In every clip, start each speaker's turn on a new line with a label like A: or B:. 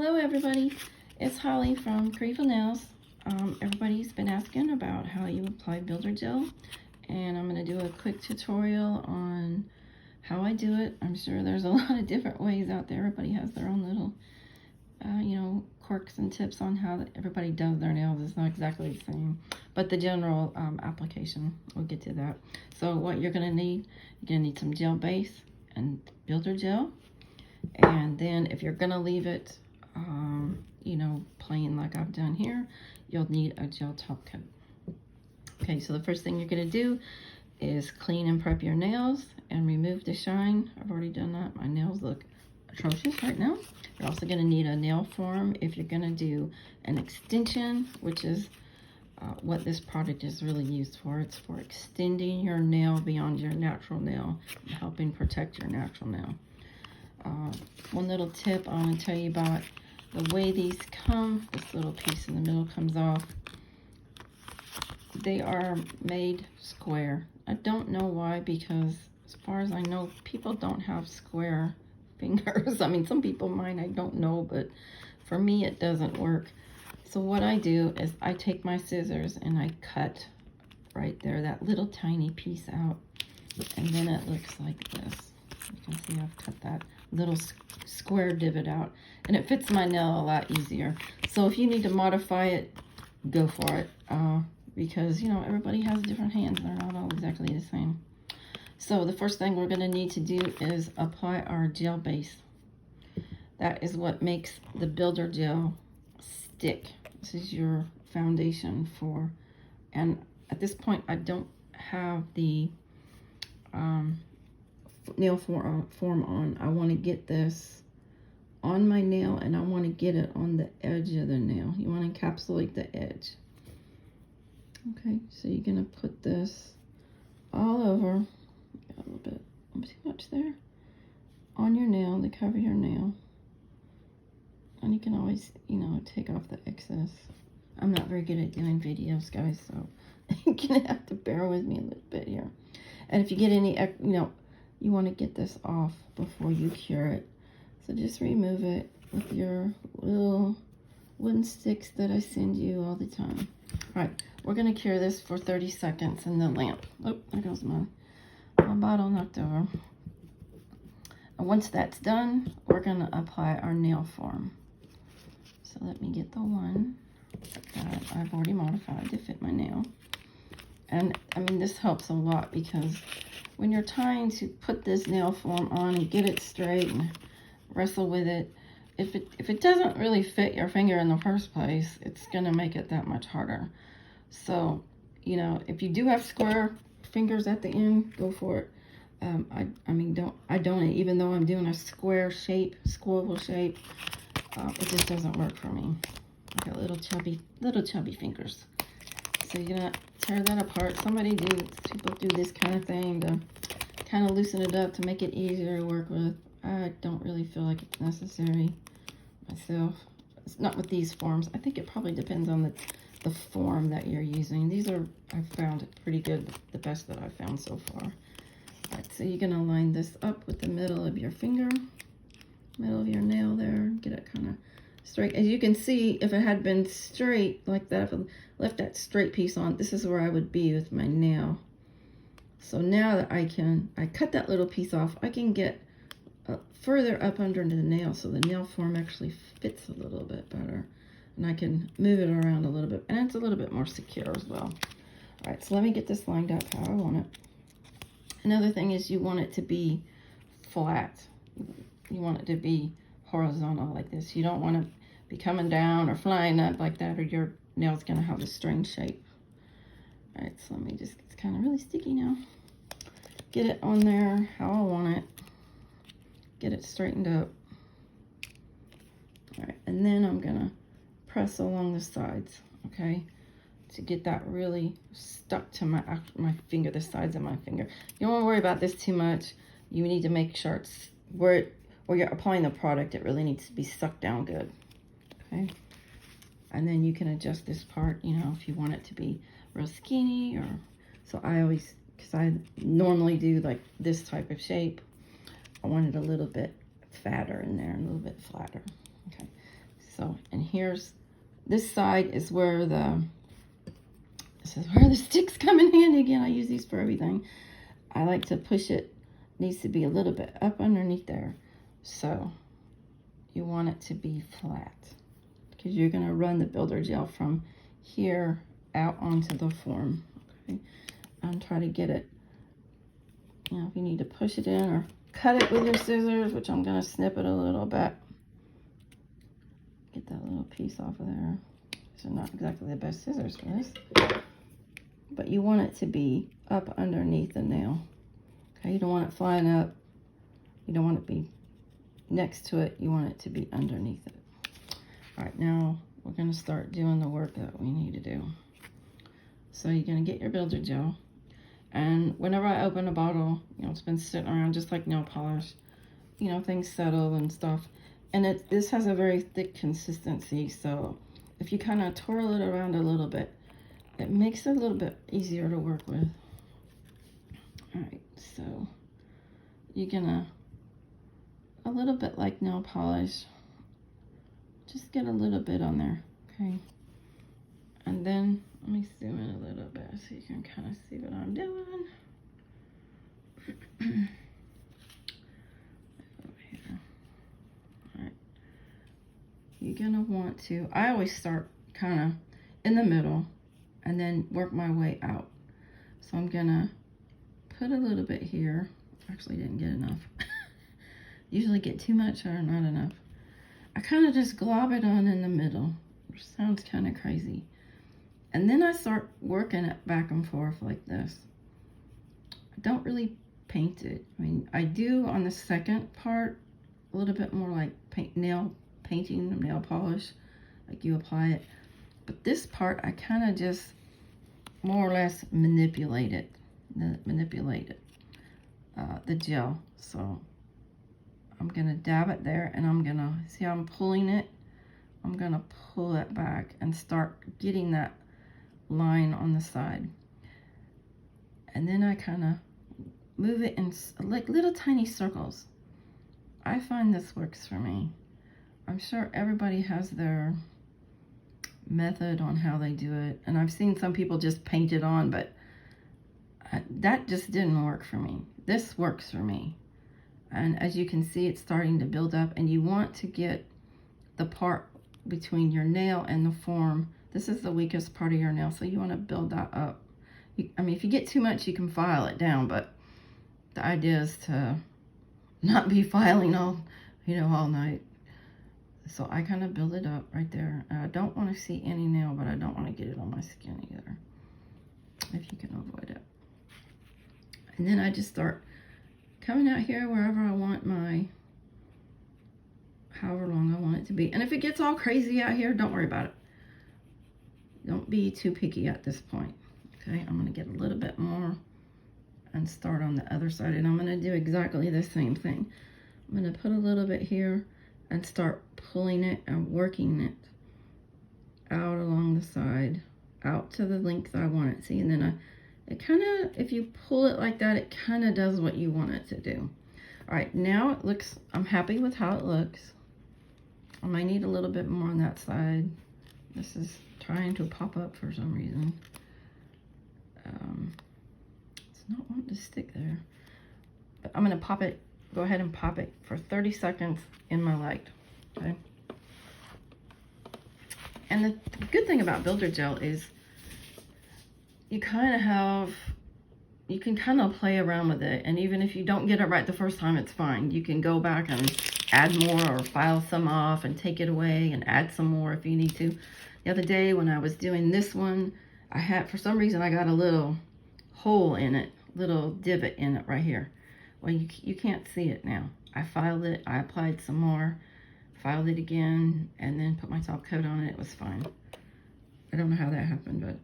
A: Hello everybody, it's Holly from Creative Nails. Everybody's been asking about how you apply builder gel, and I'm going to do a quick tutorial on how I do it. I'm sure there's a lot of different ways out there. Everybody has their own little quirks and tips on how everybody does their nails. It's not exactly the same, but the general application, we'll get to that. So what you're going to need, some gel base and builder gel. And then if you're going to leave it plain like I've done here, you'll need a gel top coat. Okay, so the first thing you're going to do is clean and prep your nails and remove the shine. I've already done that. My nails look atrocious right now. You're also going to need a nail form if you're going to do an extension, which is what this product is really used for. It's for extending your nail beyond your natural nail and helping protect your natural nail. One little tip I want to tell you about the way these come. This little piece in the middle comes off. They are made square. I don't know why, because as far as I know, people don't have square fingers. I mean, some people might, I don't know, but for me it doesn't work. So what I do is I take my scissors and I cut right there, that little tiny piece out, and then it looks like this. You can see I've cut that little square divot out, and it fits my nail a lot easier. So if you need to modify it, go for it, because everybody has different hands. They're not all exactly the same. So the first thing we're going to need to do is apply our gel base. That is what makes the builder gel stick. This is your foundation for, and at this point I don't have the nail form on. I want to get this on my nail, and I want to get it on the edge of the nail. You want to encapsulate the edge. Okay, so you're going to put this all over, a little bit, too much there, on your nail to cover your nail. And you can always, take off the excess. I'm not very good at doing videos, guys, so you're going to have to bear with me a little bit here. And if you get any, you want to get this off before you cure it. So just remove it with your little wooden sticks that I send you all the time. All right, we're going to cure this for 30 seconds in the lamp. Oh, there goes my bottle knocked over. And once that's done, we're going to apply our nail form. So let me get the one that I've already modified to fit my nail. And I mean, this helps a lot, because when you're trying to put this nail form on and get it straight and wrestle with it, if it doesn't really fit your finger in the first place, it's gonna make it that much harder. So, if you do have square fingers at the end, go for it. I don't, even though I'm doing a square shape, squoval shape, it just doesn't work for me. I got little chubby fingers. So you're gonna tear that apart. People do this kind of thing to kind of loosen it up to make it easier to work with. I don't really feel like it's necessary myself. It's not with these forms. I think it probably depends on the form that you're using. These are, I've found pretty good, the best that I've found so far. All right, so you're gonna line this up with the middle of your finger, middle of your nail there, get it kind of straight. As you can see, if it had been straight like that, if I left that straight piece on, this is where I would be with my nail. So now that I cut that little piece off, I can get further up under the nail, so the nail form actually fits a little bit better, and I can move it around a little bit, and it's a little bit more secure as well. All right, so let me get this lined up how I want it. Another thing is you want it to be flat. You want it to be horizontal like this. You don't want to be coming down or flying up like that, or your nail's going to have a strange shape. All right, so let me just, it's kind of really sticky now. Get it on there how I want it. Get it straightened up. All right, and then I'm going to press along the sides, okay, to get that really stuck to my finger, the sides of my finger. You don't want to worry about this too much. You need to make sure it's where you're applying the product, it really needs to be sucked down good, okay? And then you can adjust this part, if you want it to be real skinny, or, so I always, because I normally do like this type of shape, I want it a little bit fatter in there, and a little bit flatter, okay? So, and here's, this side is where this is where the sticks come in handy again. I use these for everything. I like to push it, needs to be a little bit up underneath there. So you want it to be flat because you're going to run the builder gel from here out onto the form. Okay, and try to get it, you know, if you need to push it in or cut it with your scissors, which I'm going to snip it a little bit. Get that little piece off of there. These are not exactly the best scissors for this, but you want it to be up underneath the nail. Okay, you don't want it flying up. You don't want it to be next to it. You want it to be underneath it. All right, now we're going to start doing the work that we need to do. So you're going to get your builder gel. And whenever I open a bottle, you know, it's been sitting around just like nail polish. You know, things settle and stuff. And this has a very thick consistency. So if you kind of twirl it around a little bit, it makes it a little bit easier to work with. All right, so you're gonna, a little bit like nail polish, just get a little bit on there, okay? And then, let me zoom in a little bit so you can kind of see what I'm doing. Over here. All right. You're gonna want to, I always start kind of in the middle and then work my way out. So I'm gonna put a little bit here. Actually didn't get enough. Usually get too much or not enough. I kind of just glob it on in the middle, which sounds kind of crazy. And then I start working it back and forth like this. I don't really paint it. I mean, I do on the second part, a little bit more like painting, nail polish, like you apply it. But this part, I kind of just more or less manipulate it, the gel. So I'm gonna dab it there, and I'm gonna, see how I'm pulling it? I'm gonna pull it back and start getting that line on the side. And then I kind of move it in like little tiny circles. I find this works for me. I'm sure everybody has their method on how they do it. And I've seen some people just paint it on, but that just didn't work for me. This works for me. And as you can see, it's starting to build up, and you want to get the part between your nail and the form. This is the weakest part of your nail, so you want to build that up. I mean, if you get too much, you can file it down, but the idea is to not be filing all night. So I kind of build it up right there. I don't want to see any nail, but I don't want to get it on my skin either, if you can avoid it. And then I just start coming out here wherever I want my, however long I want it to be. And if it gets all crazy out here, don't worry about it. Don't be too picky at this point. Okay, I'm going to get a little bit more and start on the other side. And I'm going to do exactly the same thing. I'm going to put a little bit here and start pulling it and working it out along the side, out to the length I want it. See, and then it kind of, if you pull it like that, it kind of does what you want it to do. All right, now it looks, I'm happy with how it looks. I might need a little bit more on that side. This is trying to pop up for some reason. It's not wanting to stick there. But I'm going to pop it, go ahead and pop it for 30 seconds in my light. Okay. And the good thing about builder gel is you kind of have, you can kind of play around with it. And even if you don't get it right the first time, it's fine. You can go back and add more or file some off and take it away and add some more if you need to. The other day when I was doing this one, I had, for some reason, I got a little hole in it, little divot in it right here. Well, you can't see it now. I filed it, I applied some more, filed it again, and then put my top coat on it. It was fine. I don't know how that happened, but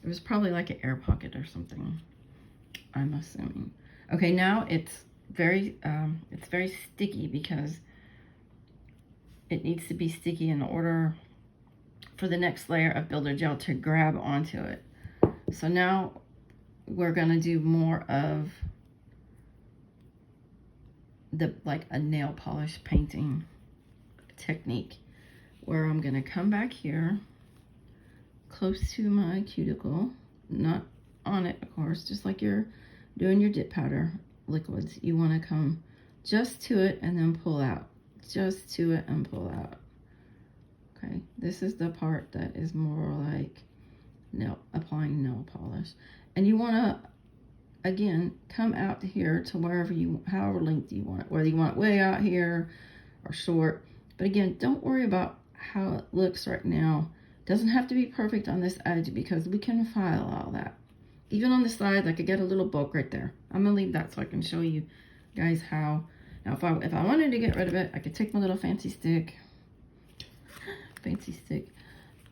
A: it was probably like an air pocket or something, I'm assuming. Okay, now it's very sticky because it needs to be sticky in order for the next layer of builder gel to grab onto it. So now we're gonna do more of the, like a nail polish painting technique where I'm going to come back here close to my cuticle, not on it, of course, just like you're doing your dip powder liquids. You want to come just to it and then pull out. Just to it and pull out. Okay, this is the part that is more like applying nail polish. And you want to, again, come out here to wherever you, however length you want it, whether you want it way out here or short. But again, don't worry about how it looks right now. It doesn't have to be perfect on this edge because we can file all that. Even on the side, like I get a little bulk right there. I'm gonna leave that so I can show you guys how. Now, if I wanted to get rid of it, I could take my little fancy stick,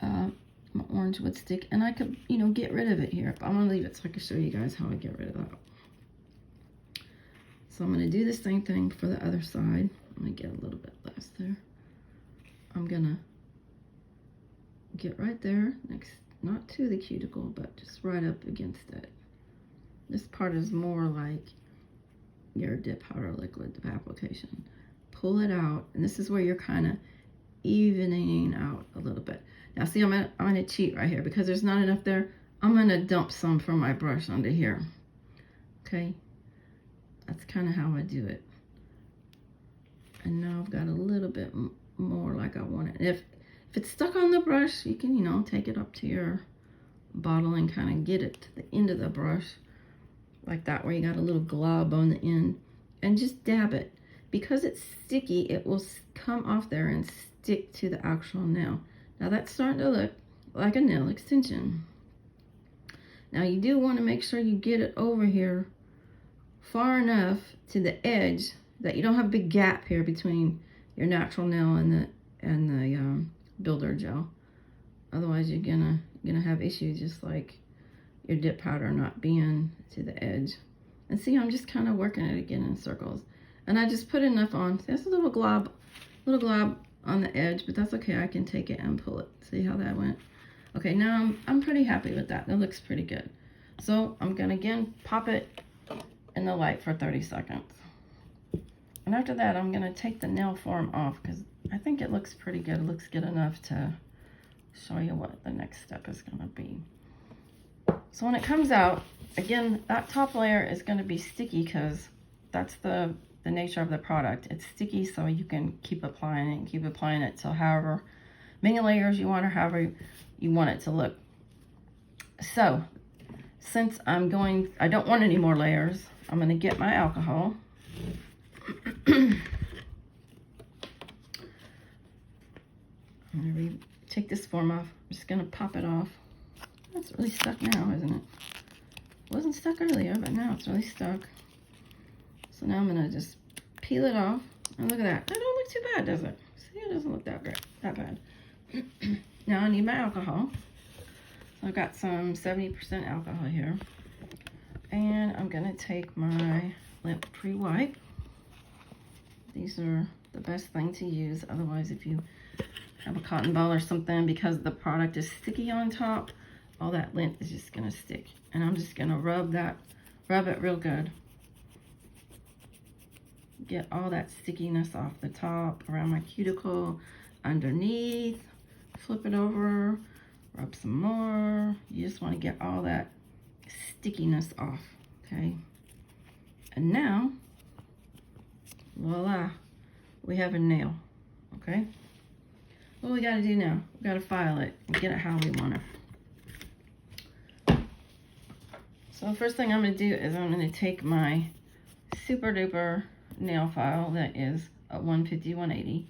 A: my orange wood stick, and I could, you know, get rid of it here. But I'm gonna leave it so I can show you guys how I get rid of that. So I'm gonna do the same thing for the other side. I'm gonna get a little bit less there. I'm gonna get right there next, not to the cuticle, but just right up against it. This part is more like your dip powder liquid application. Pull it out, and this is where you're kind of evening out a little bit. Now see, I'm gonna cheat right here because there's not enough there. I'm gonna dump some from my brush onto here. Okay, that's kind of how I do it. And now I've got a little bit more like I want it. If it's stuck on the brush, you can, you know, take it up to your bottle and kind of get it to the end of the brush like that, where you got a little glob on the end, and just dab it. Because it's sticky, it will come off there and stick to the actual nail. Now that's starting to look like a nail extension. Now you do want to make sure you get it over here far enough to the edge that you don't have a big gap here between your natural nail and the builder gel. Otherwise you're gonna have issues, just like your dip powder not being to the edge. And see, I'm just kind of working it again in circles. And I just put enough on. See, that's a little glob on the edge, but that's okay. I can take it and pull it. See how that went? Okay, now I'm pretty happy with that. That looks pretty good. So I'm gonna again pop it in the light for 30 seconds. And after that, I'm gonna take the nail form off because I think it looks pretty good. It looks good enough to show you what the next step is gonna be. So when it comes out, again, that top layer is gonna be sticky because that's the nature of the product. It's sticky, so you can keep applying it till however many layers you want or however you want it to look. So since I don't want any more layers, I'm gonna get my alcohol. I'm gonna take this form off. I'm just gonna pop it off. That's really stuck now, isn't it? It wasn't stuck earlier, but now it's really stuck. So now I'm gonna just peel it off. And look at that. That don't look too bad, does it? See, it doesn't look that bad. Now I need my alcohol. So I've got some 70% alcohol here. And I'm gonna take my lint-free wipe. These are the best thing to use. Otherwise, if you have a cotton ball or something, because the product is sticky on top, all that lint is just gonna stick. And I'm just gonna rub it real good. Get all that stickiness off the top, around my cuticle, underneath, flip it over, rub some more. You just want to get all that stickiness off, okay? And now, voila, we have a nail, okay? What we gotta do now, we gotta file it and get it how we want it. So the first thing I'm gonna do is I'm gonna take my super duper nail file that is a 150, 180,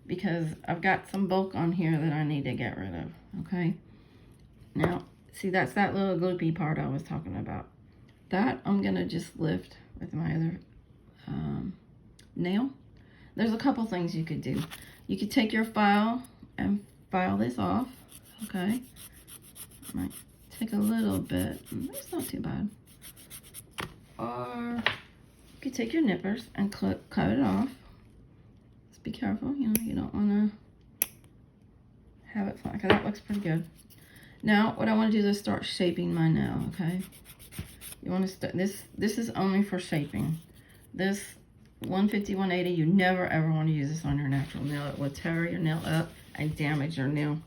A: because I've got some bulk on here that I need to get rid of, okay? Now, see, that's that little gloopy part I was talking about. That I'm gonna just lift with my other nail. There's a couple things you could do. You could take your file and file this off, okay? Might take a little bit, it's not too bad. Or you could take your nippers and cut it off. Just be careful, you know, you don't want to have it fly, because that looks pretty good. Now, what I want to do is start shaping my nail, okay? You want to start, this is only for shaping. This 150, 180, you never ever want to use this on your natural nail. It will tear your nail up and damage your nail,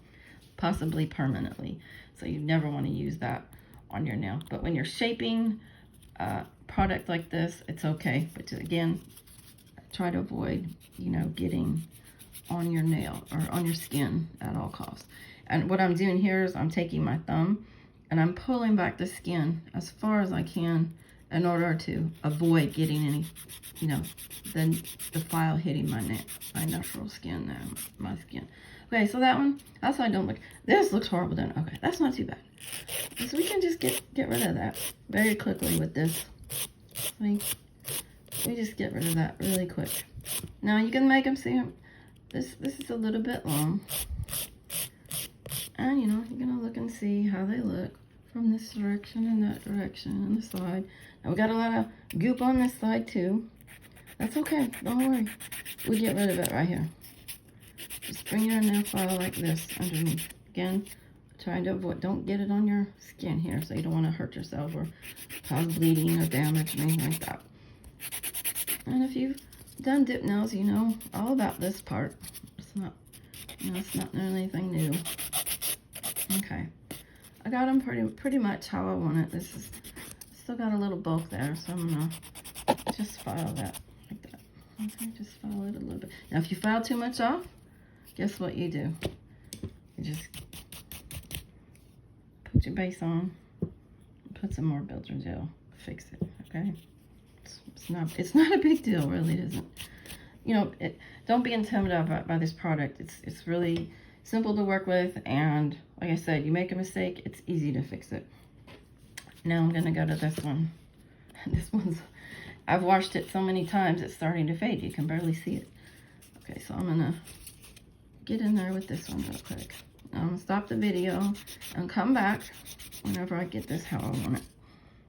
A: possibly permanently. So you never want to use that on your nail. But when you're shaping a product like this, it's okay. But again, try to avoid, you know, getting on your nail or on your skin at all costs. And what I'm doing here is I'm taking my thumb and I'm pulling back the skin as far as I can in order to avoid getting any, you know, the file hitting my natural skin, my skin. Okay, so that one, that's why I don't look. This looks horrible, doesn't it? Okay, that's not too bad. So we can just get rid of that very quickly with this. See? We just get rid of that really quick. Now you can make them see them. This is a little bit long. And you know, you're gonna look and see how they look from this direction and that direction and the side. Now we got a lot of goop on this side too. That's okay, don't worry. We get rid of it right here. Just bring your nail file like this underneath. Again, trying to avoid, don't get it on your skin here, so you don't want to hurt yourself or cause bleeding or damage or anything like that. And if you've done dip nails, you know all about this part. It's not, you know, it's not anything new. Okay, I got them pretty much how I want it. This is still got a little bulk there, so I'm gonna just file that like that. Okay, just file it a little bit. Now, if you file too much off, guess what you do? You just put your base on, put some more Builder Gel, fix it. Okay, it's not a big deal, really. It isn't. You know, don't be intimidated by this product. It's really simple to work with, and like I said, you make a mistake, it's easy to fix it. Now I'm gonna go to this one. This one's, I've washed it so many times, it's starting to fade. You can barely see it. Okay, so I'm gonna get in there with this one real quick. I'm gonna stop the video and come back whenever I get this how I want it.